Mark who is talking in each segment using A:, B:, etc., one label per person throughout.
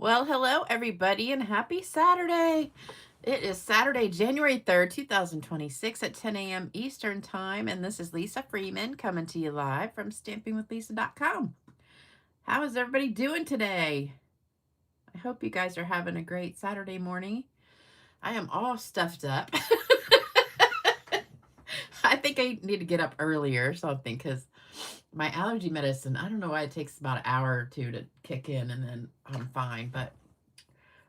A: Well, hello everybody and happy Saturday. It is Saturday, January 3rd, 2026 at 10 a.m. Eastern Time, and this is Lisa Freeman coming to you live from stampingwithlisa.com. How is everybody doing today? I hope you guys are having a great Saturday morning. I am all stuffed up. I think I need to get up earlier or something because my allergy medicine, I don't know why it takes about an hour or two to kick in and then I'm fine, but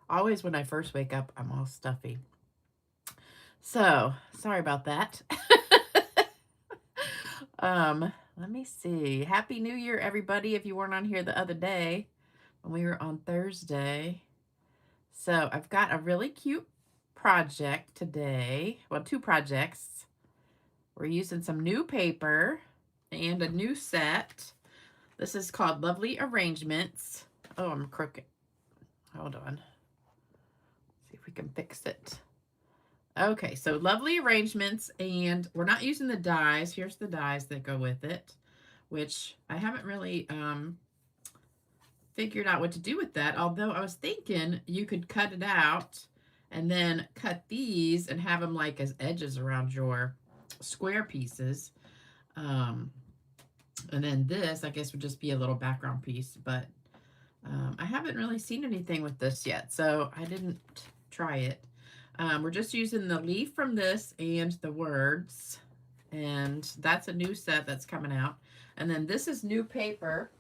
A: always when I first wake up, I'm all stuffy. So, sorry about that. Let me see. Happy New Year, everybody, if you weren't on here the other day when we were on Thursday. So, I've got a really cute project today. Well, two projects. We're using some new paper and a new set. This is called Lovely Arrangements. Oh, I'm crooked. Hold on. See if we can fix it. Okay, so Lovely Arrangements, and we're not using the dies. Here's the dies that go with it, which I haven't really figured out what to do with that, although I was thinking you could cut it out and then cut these and have them like as edges around your square pieces. And then this, I guess, would just be a little background piece, but I haven't really seen anything with this yet, so I didn't try it. We're just using the leaf from this and the words, and that's a new set that's coming out. And then this is new paper,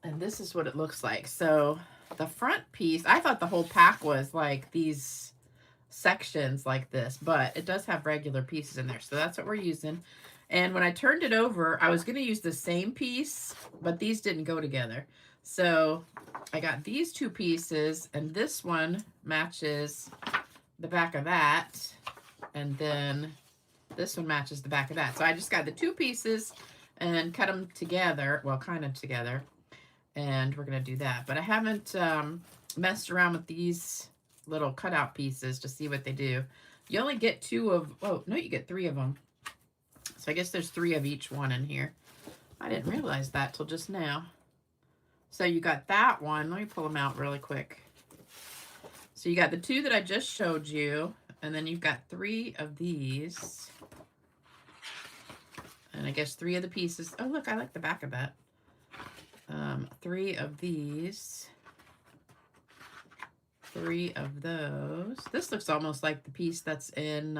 A: and this is what it looks like. So the front piece, I thought the whole pack was like these sections like this, but it does have regular pieces in there, so that's what we're using. And when I turned it over, I was going to use the same piece, but these didn't go together. So I got these two pieces, and this one matches the back of that, and then this one matches the back of that. So I just got the two pieces and cut them together, well, kind of together, and we're going to do that. But I haven't messed around with these little cutout pieces to see what they do. You only get two of, oh, no, you get three of them. So I guess there's three of each one in here. I didn't realize that till just now. So you got that one. Let me pull them out really quick. So you got the two that I just showed you, and then you've got three of these. And I guess three of the pieces. Oh, look, I like the back of that. Three of these. Three of those. This looks almost like the piece that's in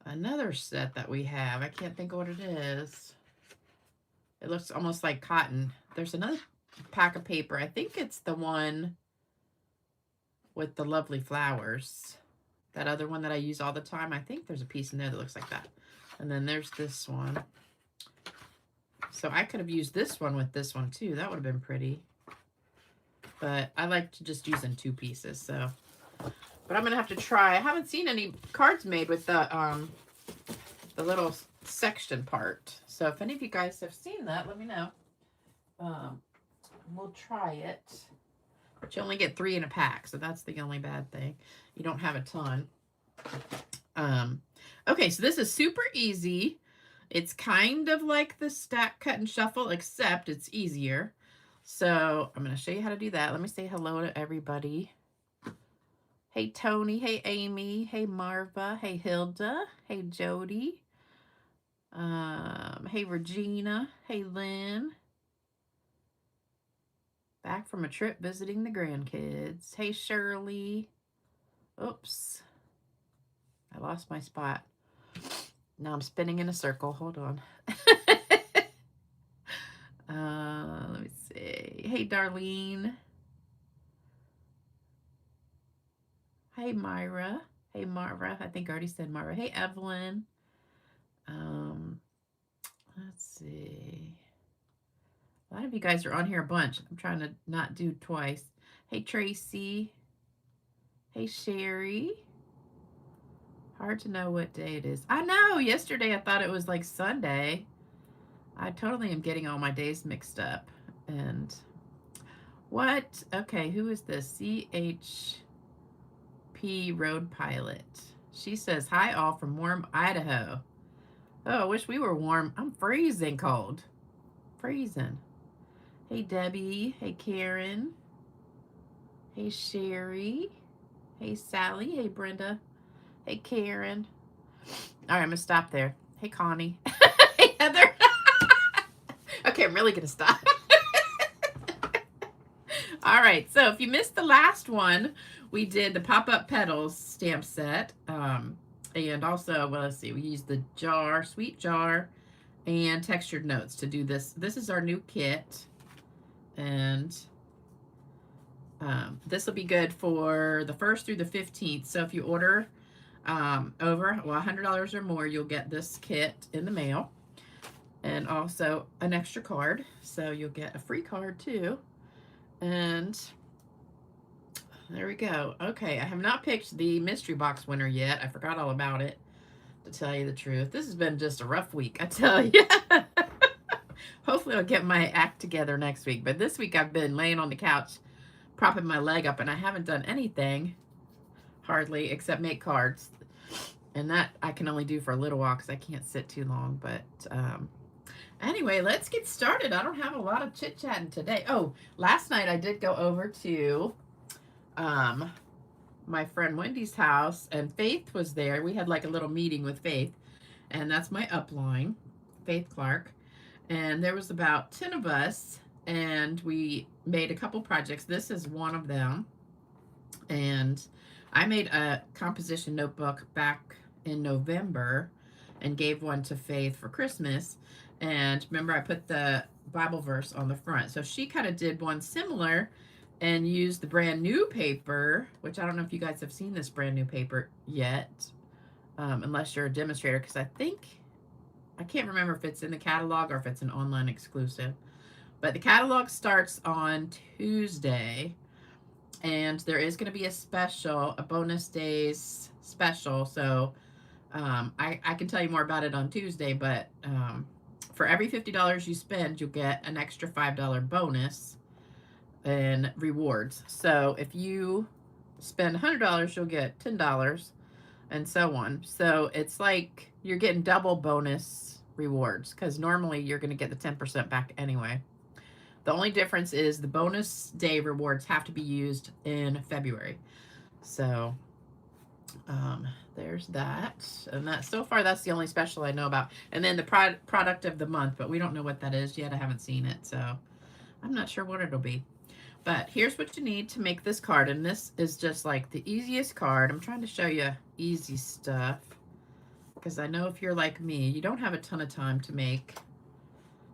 A: another set that we have. I can't think of what it is. It looks almost like cotton. There's another pack of paper. I think it's the one with the lovely flowers. That other one that I use all the time. I think there's a piece in there that looks like that. And then there's this one. So I could have used this one with this one too. That would have been pretty. But I like to just use in two pieces. So, but I'm gonna have to try. I haven't seen any cards made with the little section part. So if any of you guys have seen that, let me know. We'll try it. But you only get three in a pack, so that's the only bad thing. You don't have a ton. Okay, so this is super easy. It's kind of like the stack, cut, and shuffle, except it's easier. So I'm going to show you how to do that. Let me say hello to everybody. Hey, Tony. Hey, Amy. Hey, Marva. Hey, Hilda. Hey, Jody. Hey, Regina. Hey, Lynn. Back from a trip visiting the grandkids. Hey, Shirley. Oops. I lost my spot. Now I'm spinning in a circle. Hold on. Let me see. Hey, Darlene. Hey, Myra. Hey, Marva. I think I already said Marva. Hey, Evelyn. Let's see. A lot of you guys are on here a bunch. I'm trying to not do twice. Hey, Tracy. Hey, Sherry. Hard to know what day it is. I know. Yesterday I thought it was like Sunday. I totally am getting all my days mixed up. And what? Okay, who is this? CHP Road Pilot. She says, hi all from warm Idaho. Oh, I wish we were warm. I'm freezing cold. Freezing. Hey, Debbie. Hey, Karen. Hey, Sherry. Hey, Sally. Hey, Brenda. Hey, Karen. All right, I'm going to stop there. Hey, Connie. Hey, Heather. Okay, I'm really going to stop. All right, so if you missed the last one, we did the pop-up petals stamp set. And also, well, let's see, we used the jar, sweet jar, and textured notes to do this. This is our new kit. And this will be good for the 1st through the 15th. So if you order over $100 or more, you'll get this kit in the mail. And also an extra card. So you'll get a free card too. And there we go. Okay, I have not picked the mystery box winner yet. I forgot all about it, to tell you the truth. This has been just a rough week, I tell you. Hopefully I'll get my act together next week. But this week I've been laying on the couch, propping my leg up, and I haven't done anything, hardly, except make cards. And that I can only do for a little while because I can't sit too long. But anyway, let's get started. I don't have a lot of chit-chatting today. Oh, last night I did go over to my friend Wendy's house, and Faith was there. We had like a little meeting with Faith, and that's my upline, Faith Clark. And there was about 10 of us, and we made a couple projects. This is one of them. And I made a composition notebook back in November and gave one to Faith for Christmas. And remember, I put the Bible verse on the front. So she kind of did one similar and used the brand new paper, which I don't know if you guys have seen this brand new paper yet, unless you're a demonstrator, because I can't remember if it's in the catalog or if it's an online exclusive. But the catalog starts on Tuesday, and there is going to be a special, a bonus days special. So I can tell you more about it on Tuesday, but for every $50 you spend, you'll get an extra $5 bonus and rewards. So if you spend $100, you'll get $10 and so on. So it's like you're getting double bonus rewards, because normally you're going to get the 10% back anyway. The only difference is the bonus day rewards have to be used in February. So there's that. And that, so far, that's the only special I know about. And then the product of the month, but we don't know what that is yet. I haven't seen it, so I'm not sure what it'll be. But here's what you need to make this card. And this is just like the easiest card. I'm trying to show you easy stuff, because I know if you're like me, you don't have a ton of time to make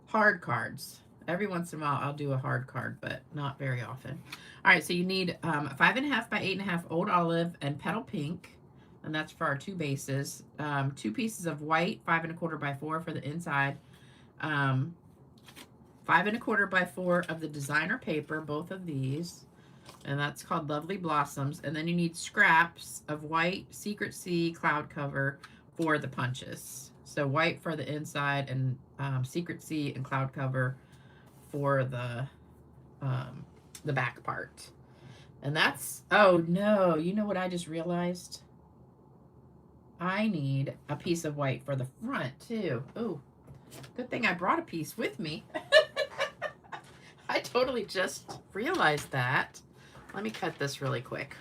A: hard cards. Every once in a while, I'll do a hard card, but not very often. All right, so you need 5.5 by 8.5 Old Olive and Petal Pink, and that's for our two bases. 2 pieces of white, 5.25 by 4 for the inside. 5.25 by 4 of the designer paper, both of these, and that's called Lovely Blossoms. And then you need scraps of white Secret Sea cloud cover for the punches. So white for the inside, and Secret Sea and cloud cover for the back part. And that's, oh no, you know what I just realized? I need a piece of white for the front too. Oh, good thing I brought a piece with me. I totally just realized that. Let me cut this really quick.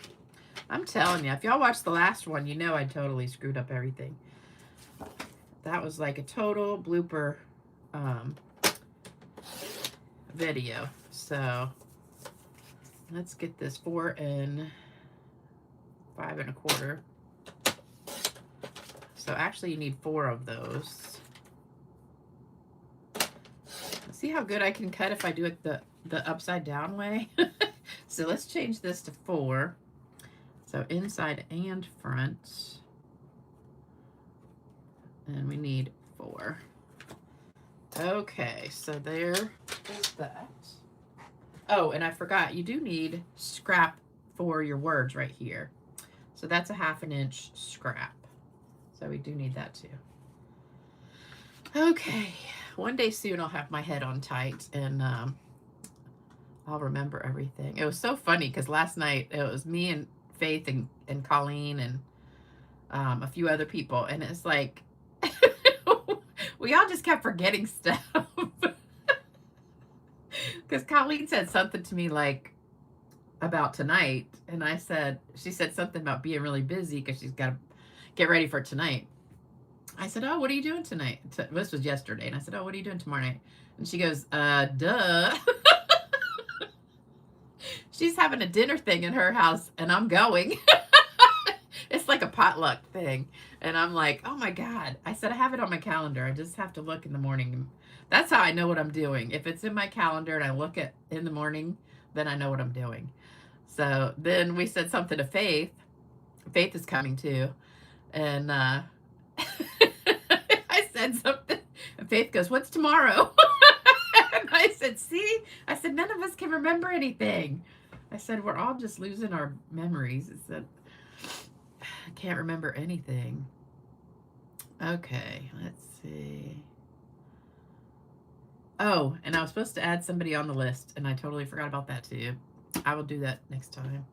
A: I'm telling you, if y'all watched the last one, you know I totally screwed up everything. That was like a total blooper video. So let's get this 4 and 5.25. So actually you need 4 of those. See how good I can cut if I do it the upside down way? So let's change this to 4. So inside and front. And we need 4. Okay, so there is that. Oh, and I forgot, you do need scrap for your words right here. So that's a 1/2 inch scrap. So we do need that too. Okay, one day soon I'll have my head on tight, and I'll remember everything. It was so funny because last night it was me and Faith and Colleen and a few other people, and it's like we all just kept forgetting stuff. Because Colleen said something to me like about tonight, and she said something about being really busy because she's got to get ready for tonight. I said, oh, what are you doing tonight? This was yesterday. And I said, oh, what are you doing tomorrow night? And she goes, duh. She's having a dinner thing in her house, and I'm going. It's like a potluck thing. And I'm like, oh my God. I said, I have it on my calendar. I just have to look in the morning. That's how I know what I'm doing. If it's in my calendar and I look at in the morning, then I know what I'm doing. So then we said something to Faith. Faith is coming too. And I said something. And Faith goes, what's tomorrow? And I said, see? I said, none of us can remember anything. I said, we're all just losing our memories. I said, I can't remember anything. Okay, let's see. Oh, and I was supposed to add somebody on the list, and I totally forgot about that too. I will do that next time.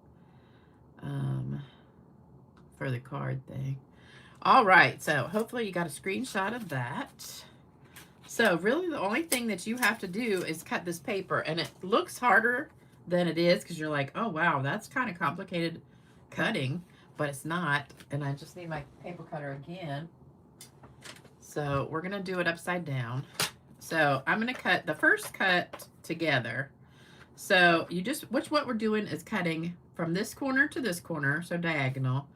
A: For the card thing. All right, so hopefully you got a screenshot of that. So really the only thing that you have to do is cut this paper, and it looks harder than it is because you're like, oh wow, that's kind of complicated cutting, but it's not. And I just need my paper cutter again. So we're gonna do it upside down. So I'm gonna cut the first cut together. So what we're doing is cutting from this corner to this corner, so diagonal.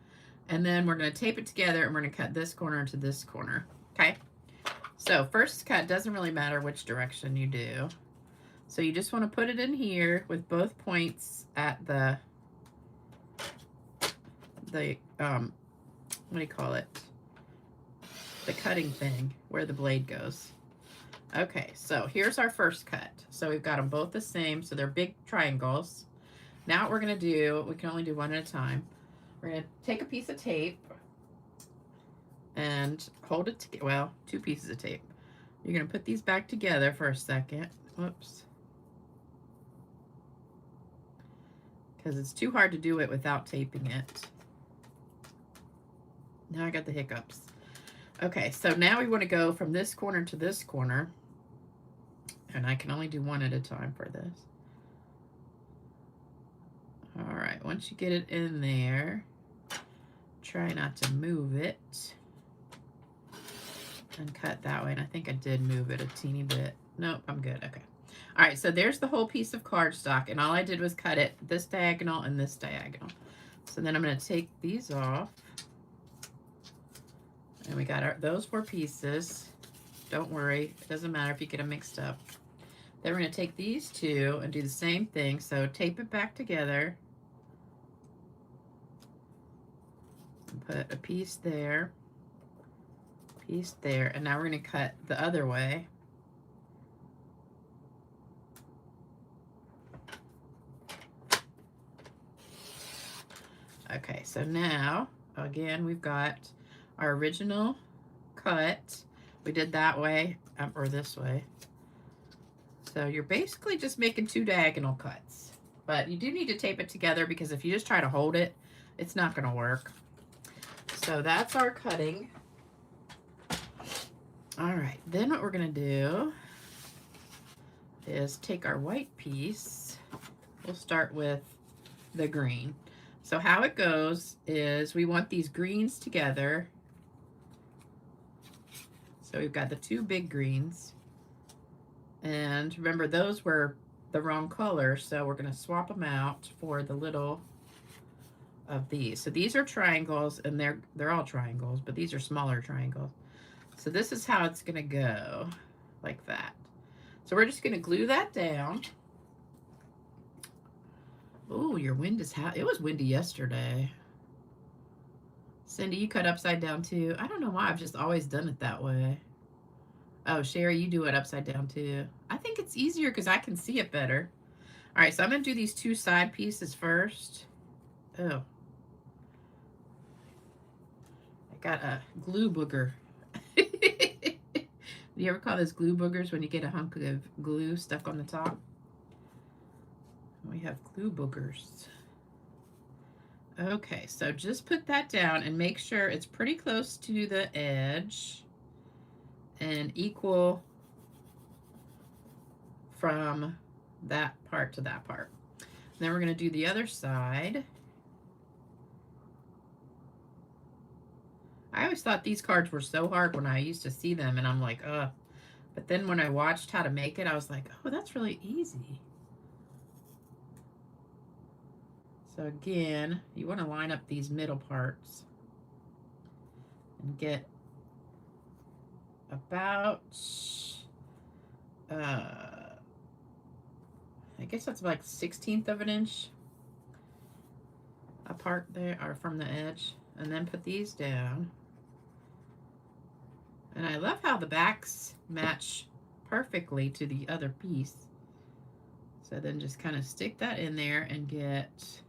A: And then we're going to tape it together, and we're going to cut this corner to this corner. Okay? So first cut, doesn't really matter which direction you do. So you just want to put it in here with both points at the what do you call it? The cutting thing, where the blade goes. Okay, so here's our first cut. So we've got them both the same, so they're big triangles. Now what we're going to do, we can only do one at a time. We're going to take a piece of tape and hold it together. Well, two pieces of tape. You're going to put these back together for a second. Whoops. Because it's too hard to do it without taping it. Now I got the hiccups. Okay, so now we want to go from this corner to this corner. And I can only do one at a time for this. All right, once you get it in there, try not to move it and cut that way. And I think I did move it a teeny bit. Nope, I'm good. Okay. All right, so there's the whole piece of cardstock, and all I did was cut it this diagonal and this diagonal. So then I'm going to take these off. And we got those 4 pieces. Don't worry, it doesn't matter if you get them mixed up. Then we're going to take these 2 and do the same thing. So tape it back together. Put a piece there, and now we're going to cut the other way. Okay, so now, again, we've got our original cut. We did that way, or this way. So you're basically just making 2 diagonal cuts. But you do need to tape it together because if you just try to hold it, it's not going to work. So that's our cutting. All right, then what we're going to do is take our white piece. We'll start with the green. So how it goes is we want these greens together. So we've got the 2 big greens. And remember, those were the wrong color, so we're going to swap them out for the little of these. So these are triangles, and they're all triangles, but these are smaller triangles. So this is how it's going to go, like that. So we're just going to glue that down. Oh, your wind is hot. It was windy yesterday. Cindy, you cut upside down too. I don't know why, I've just always done it that way. Oh, Sherry, you do it upside down too. I think it's easier because I can see it better. All right, so I'm going to do these 2 side pieces first. Oh. I got a glue booger. Do you ever call those glue boogers when you get a hunk of glue stuck on the top? We have glue boogers. Okay, so just put that down and make sure it's pretty close to the edge and equal from that part to that part. Then we're going to do the other side. I always thought these cards were so hard when I used to see them, and I'm like, ugh. But then when I watched how to make it, I was like, oh, that's really easy. So again, you want to line up these middle parts and get about, I guess that's like 1/16 of an inch apart there, or from the edge, and then put these down. And I love how the backs match perfectly to the other piece. So then just kind of stick that in there and get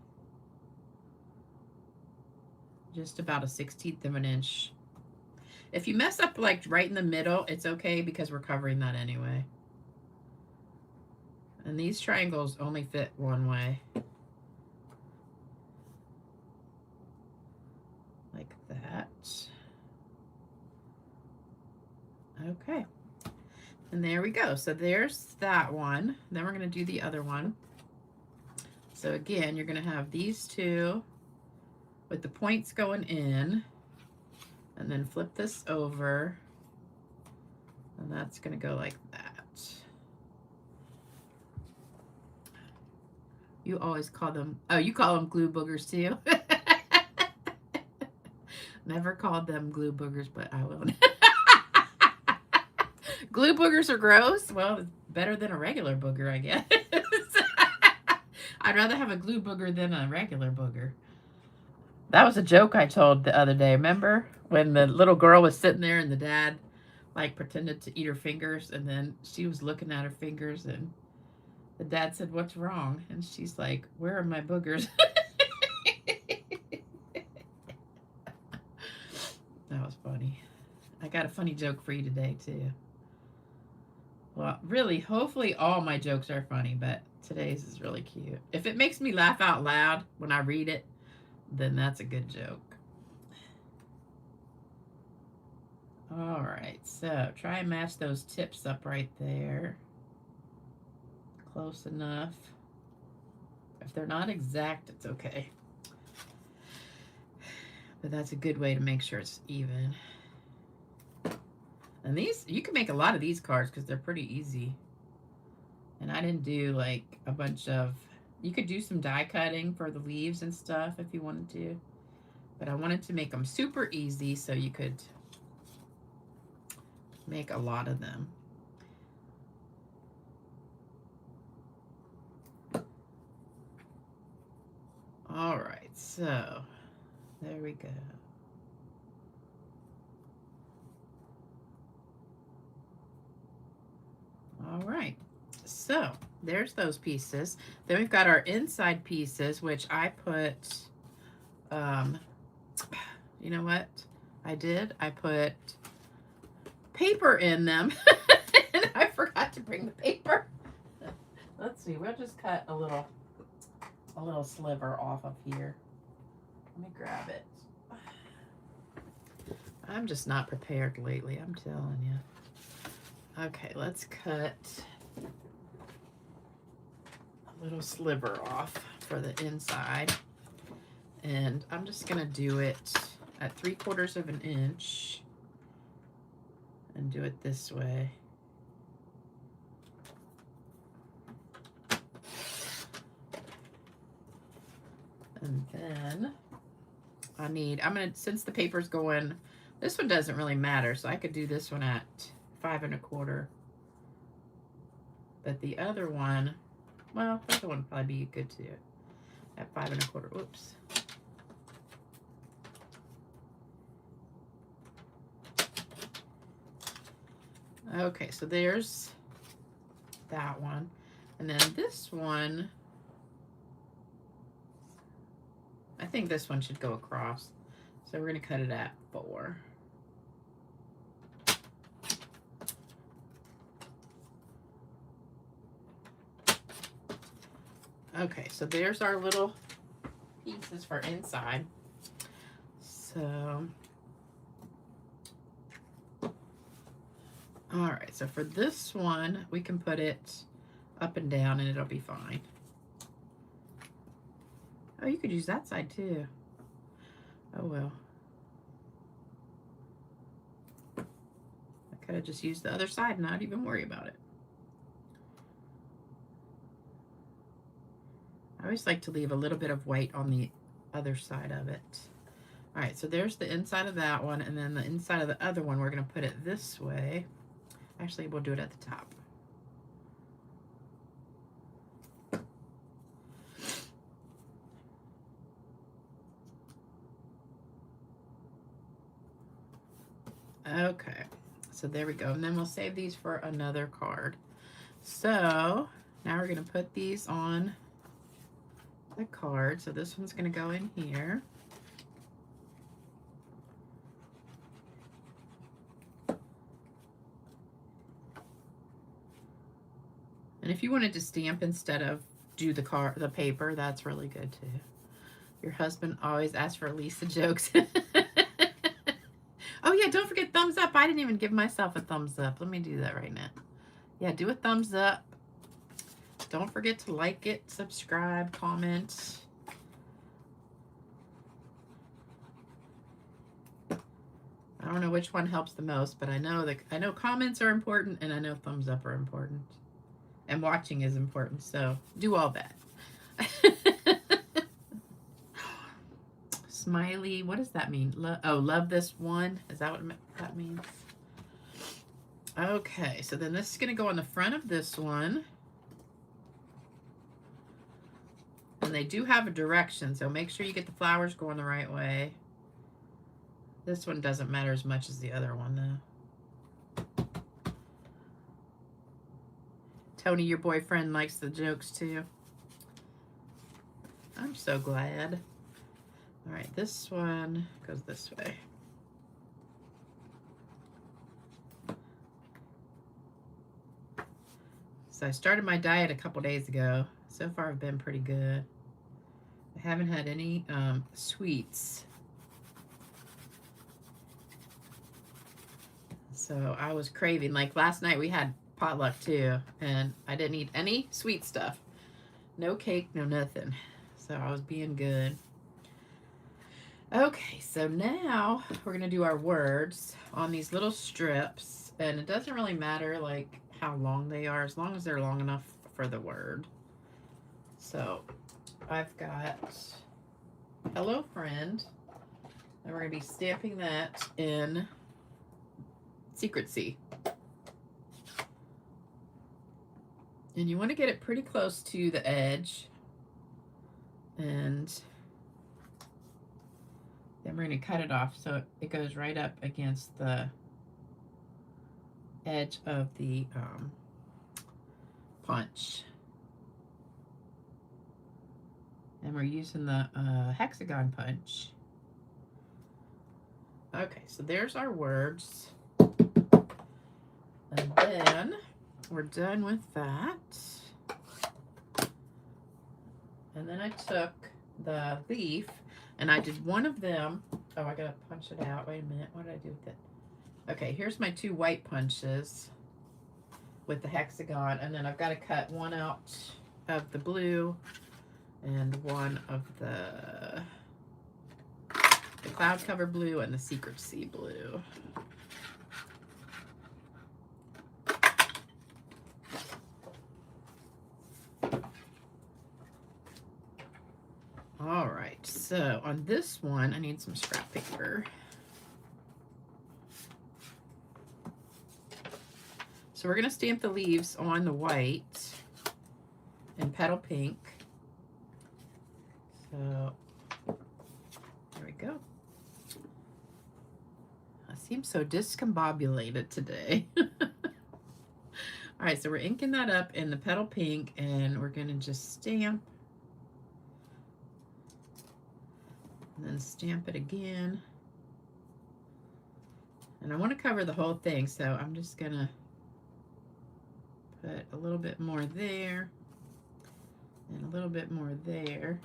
A: just about a 1/16 of an inch. If you mess up like right in the middle, it's okay because we're covering that anyway. And these triangles only fit one way. Like that. Okay. And there we go. So there's that one. Then we're going to do the other one. So again, you're going to have these two with the points going in, and then flip this over, and that's going to go like that. You always call them, oh, you call them glue boogers too? Never called them glue boogers, but I will. Glue boogers are gross? Well, it's better than a regular booger, I guess. I'd rather have a glue booger than a regular booger. That was a joke I told the other day. Remember when the little girl was sitting there and the dad like pretended to eat her fingers, and then she was looking at her fingers, and the dad said, "What's wrong?" And she's like, "Where are my boogers?" That was funny. I got a funny joke for you today too. Well, really, hopefully all my jokes are funny, but today's is really cute. If it makes me laugh out loud when I read it, then that's a good joke. All right, so try and match those tips up right there. Close enough. If they're not exact, it's okay. But that's a good way to make sure it's even. And these, you can make a lot of these cards because they're pretty easy. And I didn't do like a bunch of, you could do some die cutting for the leaves and stuff if you wanted to. But I wanted to make them super easy so you could make a lot of them. All right, so there we go. All right, so there's those pieces. Then we've got our inside pieces, which I put, you know what I did? I put paper in them, and I forgot to bring the paper. Let's see, we'll just cut a little sliver off of here. Let me grab it. I'm just not prepared lately, I'm telling you. Okay, let's cut a little sliver off for the inside. And I'm just gonna do it at 3/4 of an inch and do it this way. And then I'm gonna, since the paper's going, this one doesn't really matter, so I could do this one at 5 1/4. But the other one, well, the other one would probably be good too. At 5 1/4. Oops. Okay, so there's that one. And then this one, I think this one should go across. So we're going to cut it at 4. Okay, so there's our little pieces for inside. So, all right, so for this one, we can put it up and down and it'll be fine. Oh, you could use that side too. Oh well. I could have just used the other side and not even worry about it. I always like to leave a little bit of white on the other side of it. All right, so there's the inside of that one, and then the inside of the other one, we're gonna put it this way. Actually, we'll do it at the top. Okay, so there we go. And then we'll save these for another card. So now we're gonna put these on the card. So this one's gonna go in here. And if you wanted to stamp instead of do the paper, that's really good too. Your husband always asks for Lisa jokes. Oh yeah, don't forget thumbs up. I didn't even give myself a thumbs up. Let me do that right now. Yeah, do a thumbs up. Don't forget to like it, subscribe, comment. I don't know which one helps the most, but I know comments are important and I know thumbs up are important. And watching is important, so do all that. Smiley, what does that mean? Love this one. Is that what that means? Okay, so then this is going to go on the front of this one. And they do have a direction, so make sure you get the flowers going the right way. This one doesn't matter as much as the other one, though. Tony, your boyfriend, likes the jokes, too. I'm so glad. All right, this one goes this way. So I started my diet a couple days ago. So far, I've been pretty good. I haven't had any sweets. So I was craving. Like last night, we had potluck too, and I didn't eat any sweet stuff. No cake, no nothing. So I was being good. Okay, so now we're gonna do our words on these little strips, and it doesn't really matter like how long they are, as long as they're long enough for the word. So I've got hello friend, and we're gonna be stamping that in Secrecy. And you want to get it pretty close to the edge, and then we're going to cut it off so it goes right up against the edge of the punch. And we're using the hexagon punch. Okay, so there's our words. And then we're done with that. And then I took the leaf and I did one of them. Oh, I gotta punch it out. Wait a minute. What did I do with it? Okay, here's my 2 white punches with the hexagon. And then I've got to cut one out of the blue and one of the cloud cover blue and the Secrecy blue. All right, so on this one, I need some scrap paper. So we're gonna stamp the leaves on the white and petal pink. So there we go. I seem so discombobulated today. All right, so we're inking that up in the petal pink, and we're gonna just stamp. And then stamp it again. And I want to cover the whole thing, so I'm just gonna put a little bit more there and a little bit more there.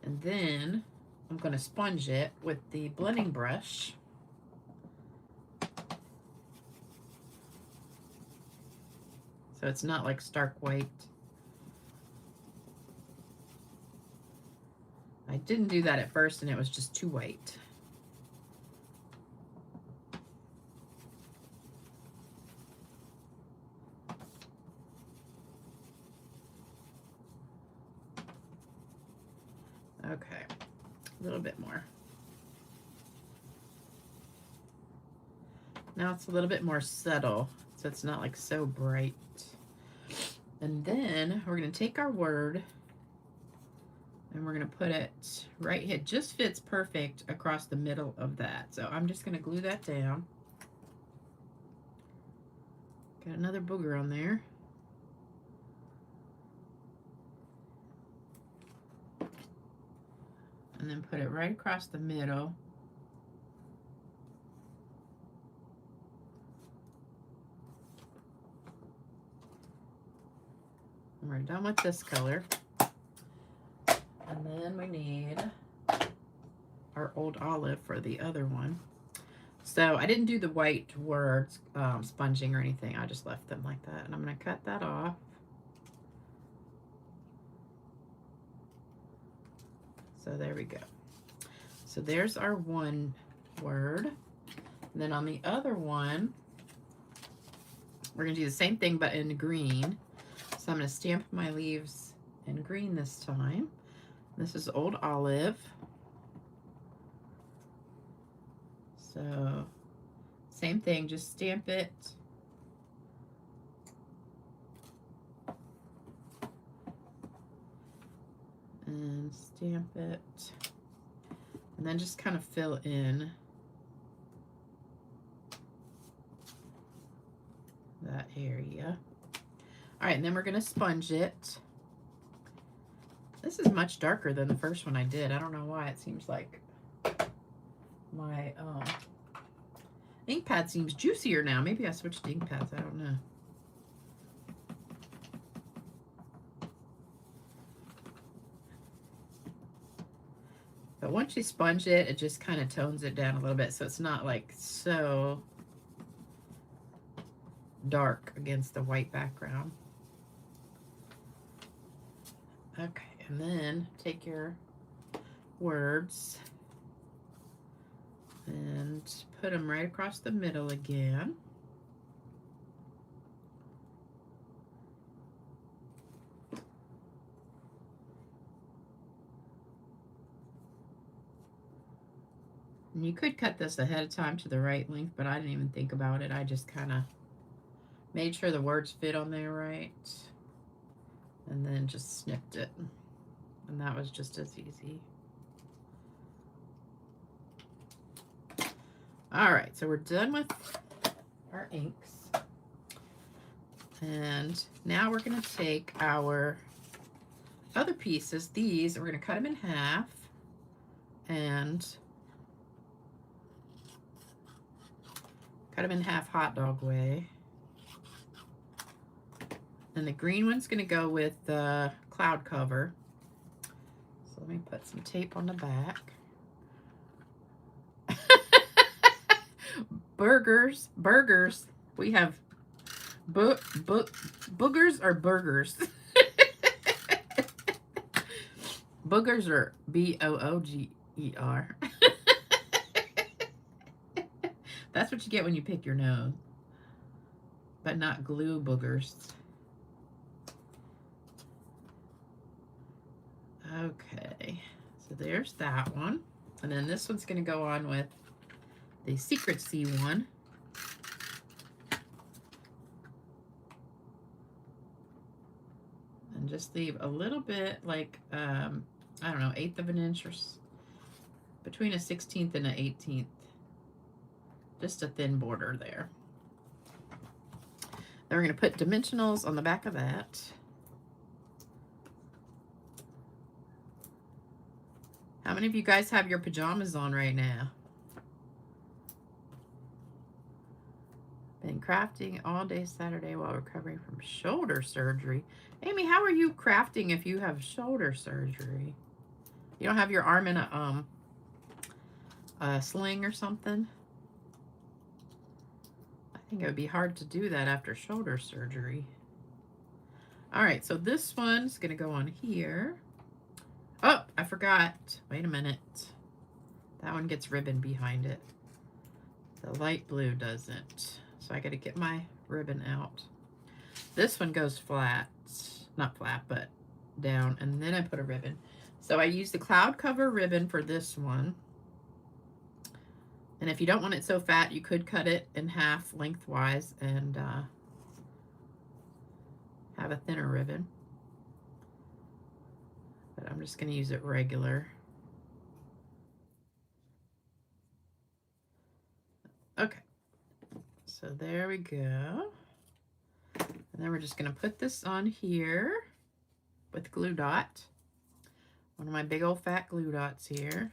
A: And then I'm going to sponge it with the blending brush. So it's not like stark white. I didn't do that at first and it was just too white. Okay, a little bit more. Now it's a little bit more subtle, so it's not like so bright. And then we're going to take our word and we're going to put it right here. It just fits perfect across the middle of that. So I'm just going to glue that down. Got another booger on there. And then put it right across the middle. And we're done with this color. And then we need our old olive for the other one. So I didn't do the white words sponging or anything. I just left them like that. And I'm going to cut that off. So there we go. So there's our one word. And then on the other one, we're going to do the same thing but in green. So I'm going to stamp my leaves in green this time. This is old olive. So same thing, just stamp it. And stamp it. And then just kind of fill in that area. All right, and then we're going to sponge it. This is much darker than the first one I did. I don't know why. It seems like my ink pad seems juicier now. Maybe I switched ink pads. I don't know. But once you sponge it, it just kind of tones it down a little bit so it's not like so dark against the white background. Okay, and then take your words and put them right across the middle again. And you could cut this ahead of time to the right length, but I didn't even think about it. I just kind of made sure the words fit on there right, and then just snipped it. And that was just as easy. All right, so we're done with our inks. And now we're going to take our other pieces, these, we're going to cut them in half and cut them in half hot dog way. And the green one's going to go with the cloud cover. So let me put some tape on the back. Burgers. We have boogers or burgers? Boogers are B-O-O-G-E-R. That's what you get when you pick your nose. But not glue boogers. Okay, so there's that one. And then this one's going to go on with the Secret C one. And just leave a little bit, like, I don't know, 1/8 of an inch or between a 16th and an 18th. Just a thin border there. Then we're going to put dimensionals on the back of that. How many of you guys have your pajamas on right now? Been crafting all day Saturday while recovering from shoulder surgery. Amy, how are you crafting if you have shoulder surgery? You don't have your arm in a sling or something? I think it would be hard to do that after shoulder surgery. All right, so this one's gonna go on here. Oh, I forgot. Wait a minute. That one gets ribbon behind it. The light blue doesn't. So I gotta get my ribbon out. This one goes flat. Not flat, but down, and then I put a ribbon. So I use the cloud cover ribbon for this one. And if you don't want it so fat, you could cut it in half lengthwise and have a thinner ribbon. But I'm just going to use it regular. Okay, so there we go. And then we're just going to put this on here with glue dot. One of my big old fat glue dots here.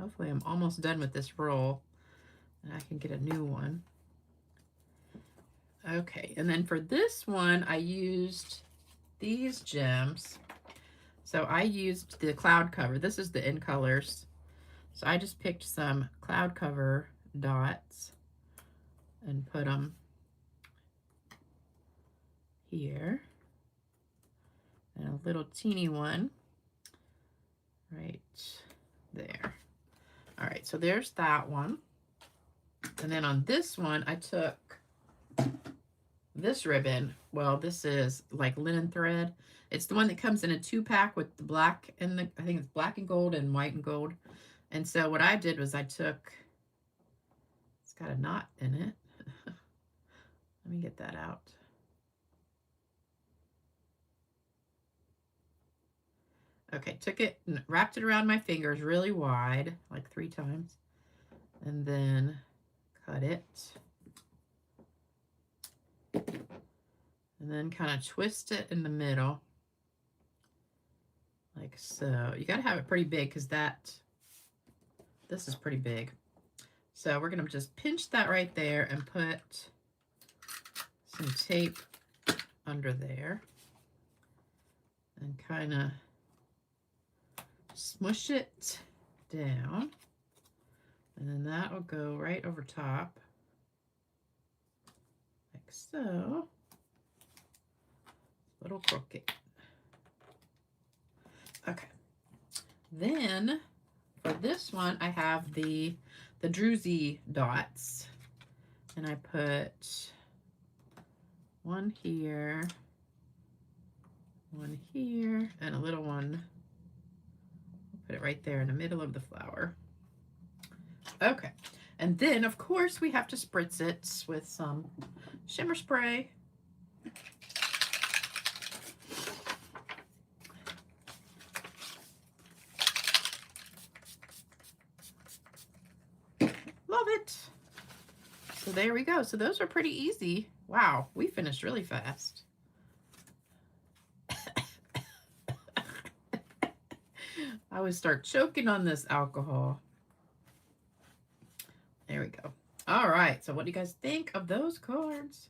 A: Hopefully I'm almost done with this roll and I can get a new one. Okay, and then for this one, I used these gems. So I used the cloud cover. This is the In Colors. So I just picked some cloud cover dots and put them here. And a little teeny one right there. All right, so there's that one. And then on this one, I took this ribbon. Well, this is like linen thread. It's the one that comes in a 2-pack with the black and the, I think it's black and gold and white and gold. And so what I did was I took, it's got a knot in it. Let me get that out. Okay, took it and wrapped it around my fingers really wide, like 3 times, and then cut it. And then kind of twist it in the middle, like so. You got to have it pretty big because this is pretty big. So we're going to just pinch that right there and put some tape under there and kind of smush it down, and then that will go right over top like so. A little crooked. Okay, then for this one I have the druzy dots, and I put one here, and a little one. Put it right there in the middle of the flower. Okay, and then of course we have to spritz it with some shimmer spray. Love it. So there we go. So those are pretty easy. Wow, we finished really fast. I always start choking on this alcohol. There we go. All right, so what do you guys think of those cards?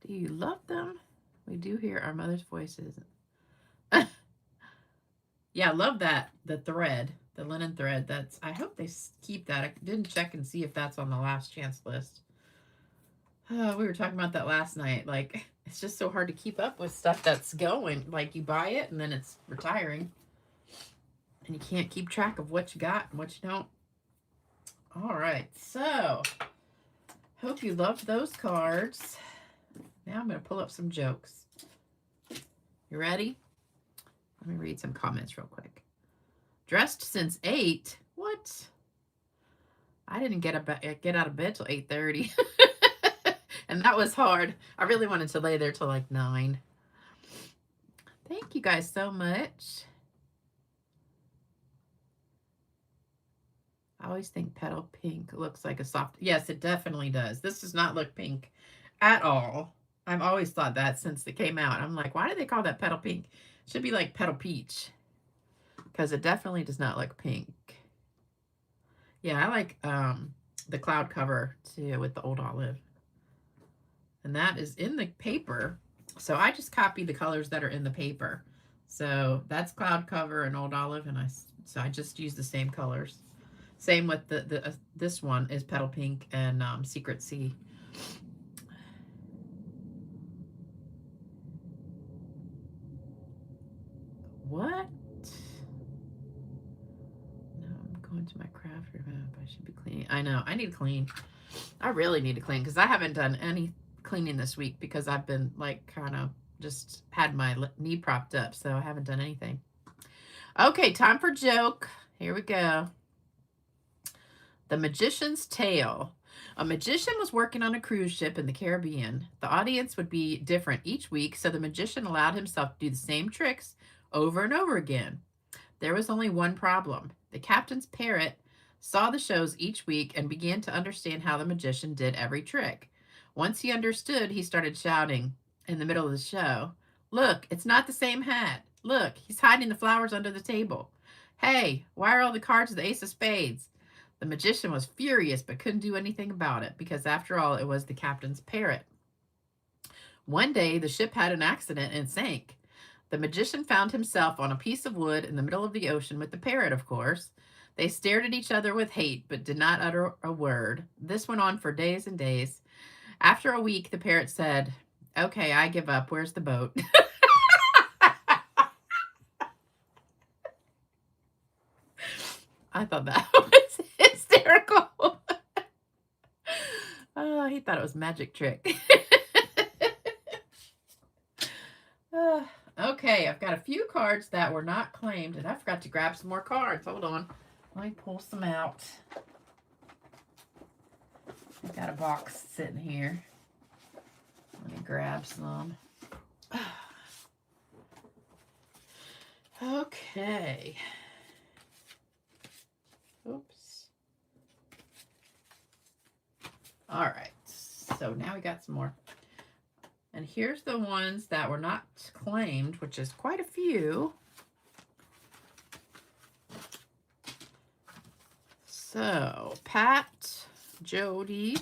A: Do you love them? We do hear our mother's voices. Yeah, I love that, the thread, the linen thread. That's, I hope they keep that. I didn't check and see if that's on the last chance list. We were talking about that last night. Like, it's just so hard to keep up with stuff that's going. Like, you buy it and then it's retiring. And you can't keep track of what you got and what you don't. All right, so hope you loved those cards. Now I'm going to pull up some jokes. You ready? Let me read some comments real quick. Dressed since 8? What? I didn't get out of bed till 8:30. And that was hard. I really wanted to lay there till like 9. Thank you guys so much. I always think petal pink looks like a soft. Yes, it definitely does. This does not look pink at all. I've always thought that since it came out. I'm like, why do they call that petal pink? It should be like petal peach, because it definitely does not look pink. Yeah, I like the cloud cover too with the old olive. And that is in the paper. So I just copied the colors that are in the paper. So that's cloud cover and old olive, and I just use the same colors. Same with this one is petal pink and Secret Sea. What? No, I'm going to my craft room. I should be cleaning. I know. I need to clean. I really need to clean because I haven't done any cleaning this week because I've been like kind of just had my knee propped up. So I haven't done anything. Okay, time for joke. Here we go. The Magician's Tale. A magician was working on a cruise ship in the Caribbean. The audience would be different each week, so the magician allowed himself to do the same tricks over and over again. There was only one problem. The captain's parrot saw the shows each week and began to understand how the magician did every trick. Once he understood, he started shouting in the middle of the show, "Look, it's not the same hat. Look, he's hiding the flowers under the table. Hey, why are all the cards the ace of spades?" The magician was furious but couldn't do anything about it because, after all, it was the captain's parrot. One day, the ship had an accident and sank. The magician found himself on a piece of wood in the middle of the ocean with the parrot, of course. They stared at each other with hate but did not utter a word. This went on for days and days. After a week, the parrot said, "Okay, I give up. Where's the boat?" I thought that was hysterical. Oh, he thought it was a magic trick. Okay, I've got a few cards that were not claimed, and I forgot to grab some more cards. Hold on. Let me pull some out. I've got a box sitting here. Let me grab some. Okay. Oops. All right. So now we got some more. And here's the ones that were not claimed, which is quite a few. So, Pat, Jody.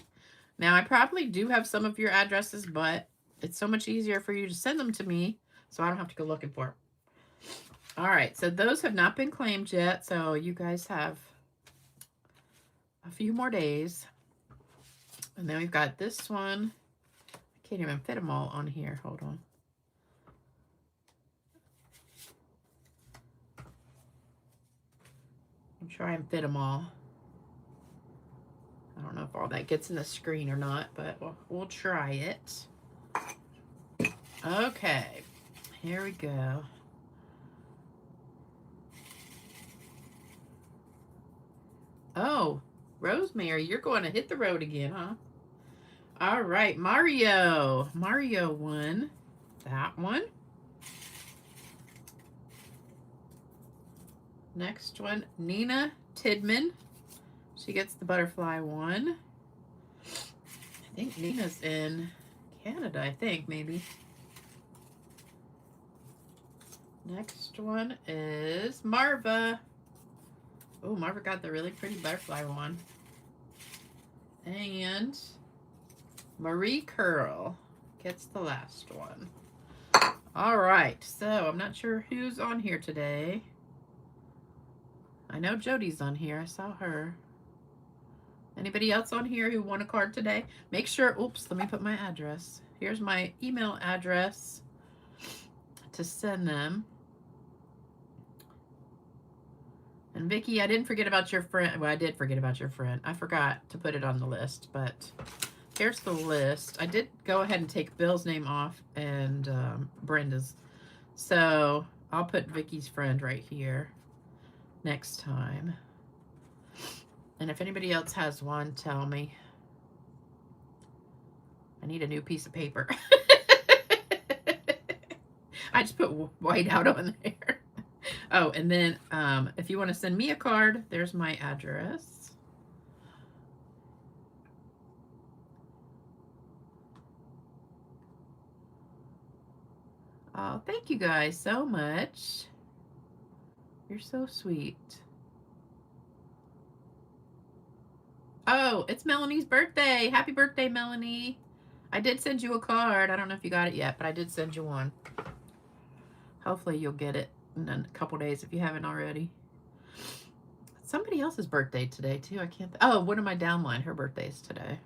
A: Now, I probably do have some of your addresses, but it's so much easier for you to send them to me, so I don't have to go looking for them. All right, so those have not been claimed yet, so you guys have a few more days. And then we've got this one. I can't even fit them all on here. Hold on. I'll try and fit them all. I don't know if all that gets in the screen or not, but we'll try it. Okay, here we go. Oh, Rosemary, you're going to hit the road again, huh? All right, Mario. Mario won that one. Next one, Nina Tidman. She gets the butterfly one. I think Nina's in Canada, I think, maybe. Next one is Marva. Oh, Marva got the really pretty butterfly one. And Marie Curl gets the last one. All right, so I'm not sure who's on here today. I know Jody's on here. I saw her. Anybody else on here who won a card today? Make sure, oops, let me put my address. Here's my email address to send them. And Vicki, I didn't forget about your friend. Well, I did forget about your friend. I forgot to put it on the list, but here's the list. I did go ahead and take Bill's name off and Brenda's. So I'll put Vicki's friend right here next time. And if anybody else has one, tell me. I need a new piece of paper. I just put white out on there. Oh, and then if you want to send me a card, there's my address. Oh, thank you guys so much. You're so sweet. Oh, it's Melanie's birthday. Happy birthday, Melanie. I did send you a card. I don't know if you got it yet, but I did send you one. Hopefully you'll get it in a couple days if you haven't already. Somebody else's birthday today, too. I can't... Oh, one of my downline. Her birthday's today.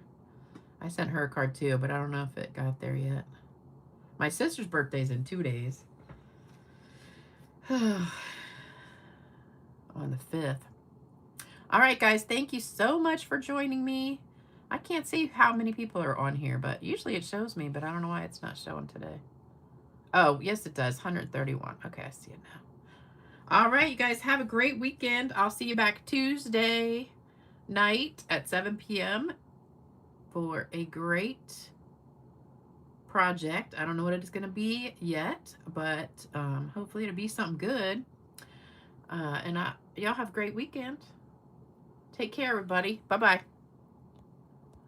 A: I sent her a card, too, but I don't know if it got there yet. My sister's birthday's in 2 days. On the 5th. All right, guys, thank you so much for joining me. I can't see how many people are on here, but usually it shows me, but I don't know why it's not showing today. Oh, yes, it does. 131. Okay, I see it now. All right, you guys have a great weekend. I'll see you back Tuesday night at 7 p.m. for a great project. I don't know what it's going to be yet, but hopefully it'll be something good. And y'all have a great weekend. Take care, everybody. Bye-bye.